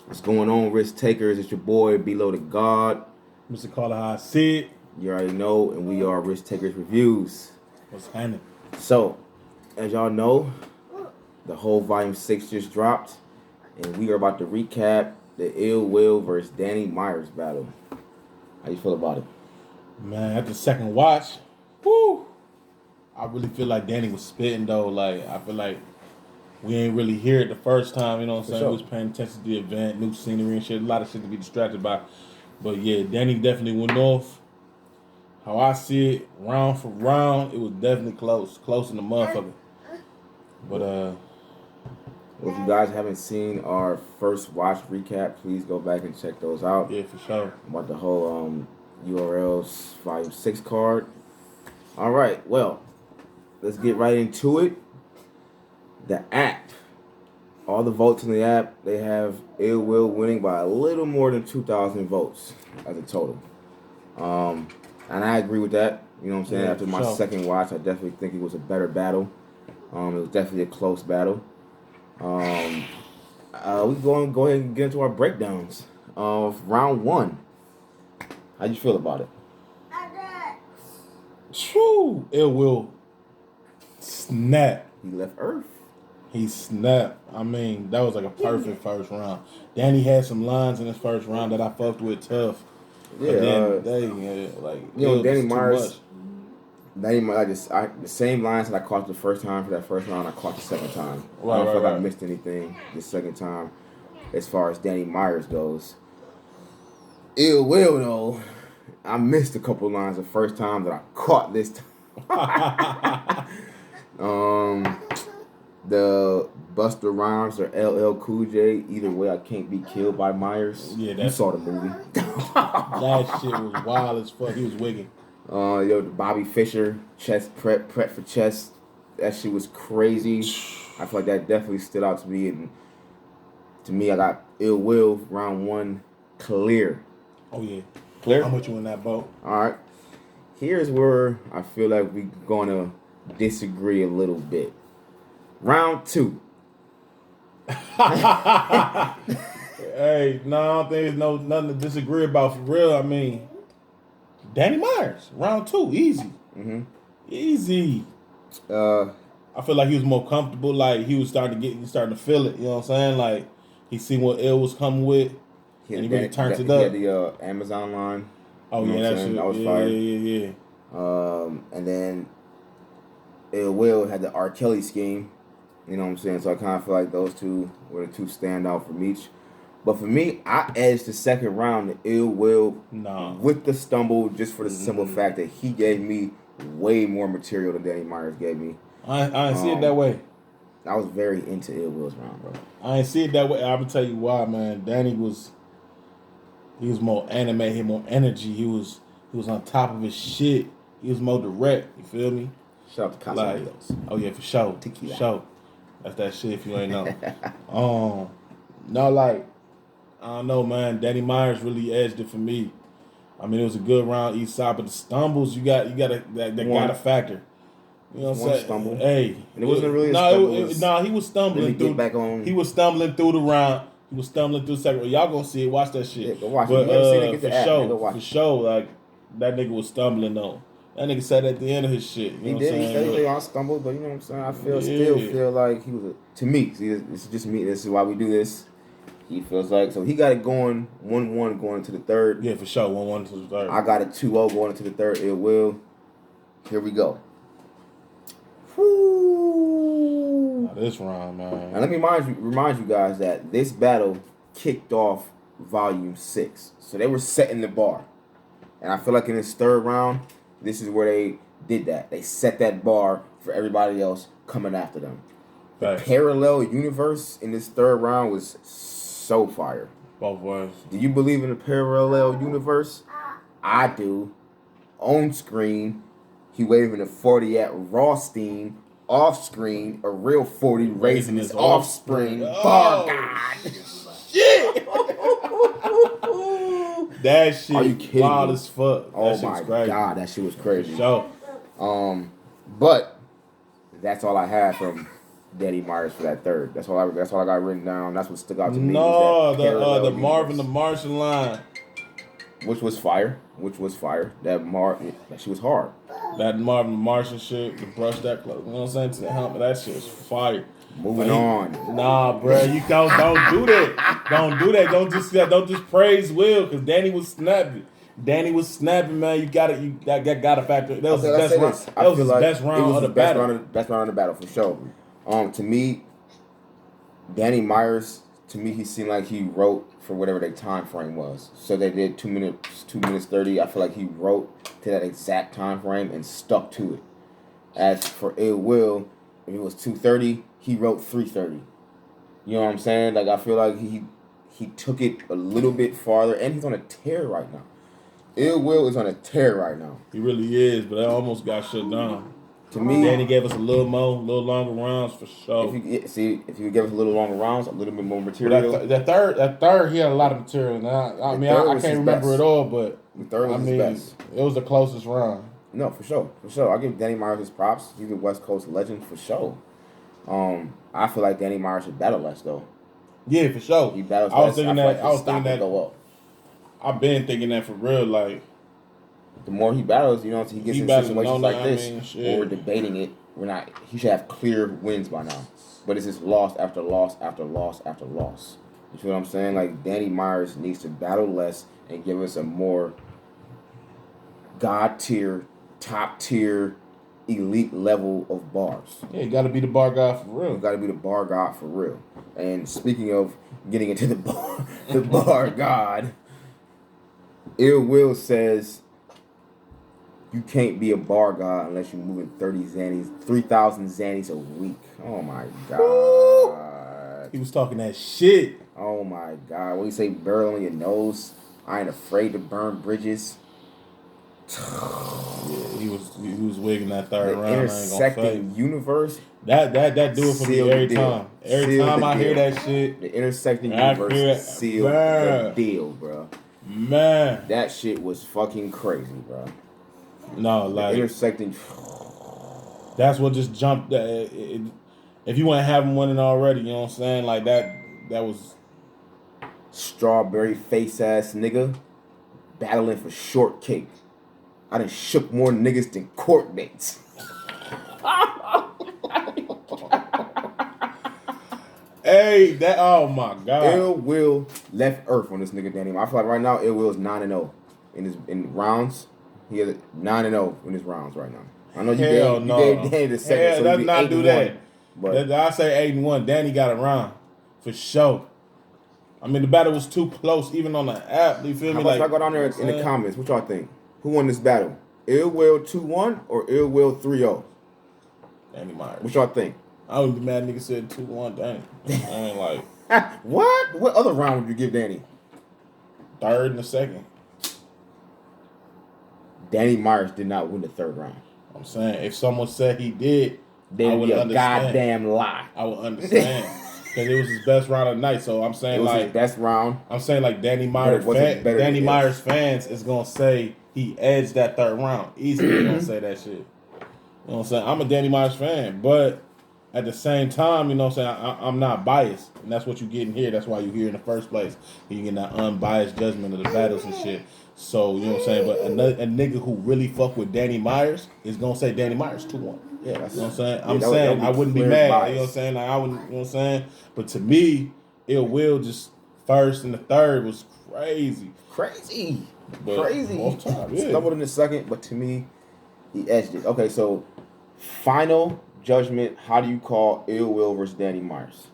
What's going on, risk takers? It's your boy Below the God. Mr. Carter, how I see it. You already know, and we are Risk Takers Reviews. What's happening? So, as y'all know, the whole Volume 6 just dropped, and we are about to recap the Ill Will versus Danny Myers battle. How you feel about it? Man, after the second watch, whoo, I really feel like Danny was spitting though. Like, I feel like we ain't really hear it the first time, you know what I'm saying? sure. We was paying attention to the event, new scenery and shit, a lot of shit to be distracted by. But yeah, Danny definitely went off. How I see it, round for round, it was definitely close in the motherfucker. But Well, if you guys haven't seen our first watch recap, please go back and check those out. yeah, for sure. About the whole URLs Volume 6 card. All right, well, let's get right into it. The app. All the votes in the app, they have Ill Will winning by a little more than 2,000 votes as a total. And I agree with that. You know what I'm saying? Yeah, After my second watch, I definitely think it was a better battle. It was definitely a close battle. We go ahead and get into our breakdowns of round one. How you feel about it? True, Ill Will snap. He left Earth. He snapped. I mean, that was like a perfect first round. Danny had some lines in his first round that I fucked with tough. Yeah, But then Danny Myers. The same lines that I caught the first time for that first round, I caught the second time. I don't feel like I missed anything the second time as far as Danny Myers goes. Ill Will, though, I missed a couple lines the first time that I caught this time. The Buster Rhymes or LL Cool J, either way, I can't be killed by Myers. Yeah, you saw the movie. That shit was wild as fuck. He was wicked. The Bobby Fischer chest prep for chest. That shit was crazy. I feel like that definitely stood out to me. And to me, I got Ill Will round one clear. Oh yeah, clear. How much you in that boat? All right. Here's where I feel like we're gonna disagree a little bit. Round two. Hey, no, I don't think there's nothing to disagree about for real. I mean, Danny Myers, round two, easy. Mm-hmm. Easy. I feel like he was more comfortable. Like he was starting to feel it. You know what I'm saying? Like he seen what Ill was coming with, and he really turned it up. He had the Amazon line. Oh yeah, that was fire. Yeah. And then Ill Will had the R. Kelly scheme. You know what I'm saying? So I kind of feel like those two were the two standout from each. But for me, I edged the second round to Ill Will with the stumble just for the simple fact that he gave me way more material than Danny Myers gave me. I ain't see it that way. I was very into Ill Will's round, bro. I ain't see it that way. I'm gonna tell you why, man. Danny was more animated, he had more energy. He was on top of his shit. He was more direct. You feel me? Shout out to Casamigos. Oh yeah, for sure. Tequila. For sure. That's that shit if you ain't know. No, like, I don't know, man. Danny Myers really edged it for me. I mean, it was a good round each side, but the stumbles, that got a factor. You know what I'm saying? Stumble. Hey. And it wasn't really a stumble. He was stumbling through. Back on. He was stumbling through the round. He was stumbling through the second round. Y'all gonna see it. Watch that shit. Yeah, go watch but, it. For sure, like, that nigga was stumbling, though. That nigga said at the end of his shit. You know what I'm saying? He said I stumbled, but you know what I'm saying? I still feel like he was to me, see, this is just me. This is why we do this. He feels like, so he got it going 1-1 going into the third. Yeah, for sure. 1-1 to the third. I got it 2-0 going into the third. It will. Here we go. Woo. Now this round, man. Now let me remind you guys that this battle kicked off Volume 6. So they were setting the bar. And I feel like in this third round, this is where they did that. They set that bar for everybody else coming after them. The parallel universe in this third round was so fire. Both ways. Do you believe in a parallel universe? I do. On screen, he waving a 40 at Rothstein. Off screen, a real 40 raising his offspring. Bar God. Shit! That shit Are you kidding wild me? as fuck. Oh my God, that shit was crazy. So, but that's all I had from Danny Myers for that third. That's all I got written down. That's what stuck out to me. No, Was that the parallel Marvin the universe, Martian line. which was fire. That she was hard. That Marvin the Martian shit, the brush that close. You know what I'm saying? To the helmet, that shit's fire. Moving on. Nah, bro, you don't do that. Don't do that. Don't just praise Will, because Danny was snapping. Man. You gotta factor. That was his best round. That was his best round of the battle. Best round of the battle for sure. To me, Danny Myers. To me, he seemed like he wrote for whatever their time frame was. So they did 2 minutes 30. I feel like he wrote to that exact time frame and stuck to it. As for Ill Will, if it was 2:30, he wrote 3:30. You know what I'm saying? Like, I feel like he took it a little bit farther, and he's on a tear right now. Ill Will is on a tear right now. He really is, but that almost got shut down. To me, Danny gave us a little longer rounds for sure. If you give us a little longer rounds, a little bit more material. That third, he had a lot of material. Now, I can't remember it all, but the third was his best. It was the closest round. No, for sure. I give Danny Myers his props. He's a West Coast legend for sure. I feel like Danny Myers should battle less though. Yeah, for sure. He battles I was less. thinking that. I was thinking that. Go up. I've been thinking that for real. Like, the more he battles, he gets in situations like this where we're debating it. He should have clear wins by now. But it's just loss after loss after loss after loss. You feel what I'm saying? Like, Danny Myers needs to battle less and give us a more God tier, top tier, elite level of bars. Yeah, you got to be the bar guy for real. You got to be the bar god for real. And speaking of getting into the bar god, Ill Will says you can't be a bar god unless you're moving 3,000 Xannies a week. Oh my God. He was talking that shit. Oh my God. When you say barrel on your nose, I ain't afraid to burn bridges. Yeah, he was wigging that third round. Intersecting universe. That do it for me every time. Every time I hear that shit. The intersecting universe sealed the deal, bro. Man. That shit was fucking crazy, bro. No, like intersecting. That's what just jumped. If you want to have him winning already, you know what I'm saying? Like that was strawberry face ass nigga battling for shortcake. I done shook more niggas than court dates. Hey, oh my God. Ill Will left Earth on this nigga Danny. I feel like right now Ill Will is 9-0 in rounds. He is 9-0 in his rounds right now. I know you gave Danny the second. Hell, so let's not do that. But I say 8-1. Danny got a round for sure. I mean, the battle was too close, even on the app. You feel me? Like, I go down there in the comments. What y'all think? Who won this battle? Ill Will 2-1 or Ill Will 3-0? Danny Myers. What y'all think? I wouldn't be mad nigga said 2-1. Danny. I ain't like. What? What other round would you give Danny? Third and the second. Danny Myers did not win the third round. I'm saying, if someone said he did, I would understand. Goddamn lie. I would understand. Because it was his best round of the night. So I'm saying, it was his best round. I'm saying, like, Danny Myers fans is going to say he edged that third round. Easily going to say that shit. You know what I'm saying? I'm a Danny Myers fan. But at the same time, you know what I'm saying, I'm not biased. And that's what you getting here. That's why you're here in the first place. You get that unbiased judgment of the battles and shit. So, you know what I'm saying? But a nigga who really fuck with Danny Myers is going to say Danny Myers 2-1. Yeah, that's, you know what I'm saying? I'm saying I wouldn't be mad. Bias. You know what I'm saying? Like, I wouldn't, you know what I'm saying? But to me, Ill Will just first and the third was crazy. Crazy. Both times, yeah. Stumbled in the second, but to me, he edged it. Okay, so final judgment. How do you call Ill Will versus Danny Myers?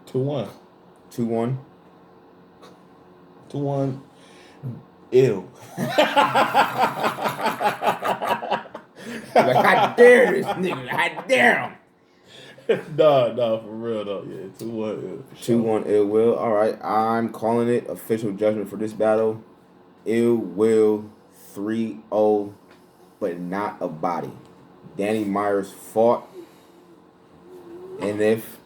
2-1. 2-1? 2-1. Ill. Like, I dare this nigga. I dare him. No, for real though. Yeah, 2-1 Ill. 2-1 Ill Will. All right, I'm calling it official judgment for this battle. Ill Will 3-0, but not a body. Danny Myers fought, and if,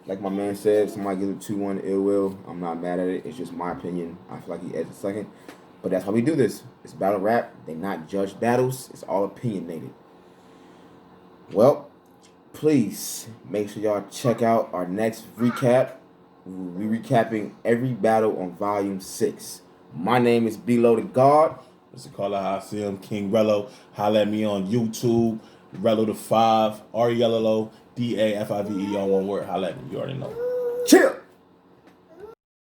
like my man said, somebody gives it 2-1 Ill Will, I'm not mad at it. It's just my opinion. I feel like he edged a second. But that's how we do this. It's battle rap. They not judge battles. It's all opinionated. Well, please make sure y'all check out our next recap. We'll be recapping every battle on Volume 6. My name is B-Lo the God. Mr. Carla Hasim, King Rello. Holla at me on YouTube. Rello the 5, RELLO, DAFIVE, all one word. Holla at me. You already know. Chill.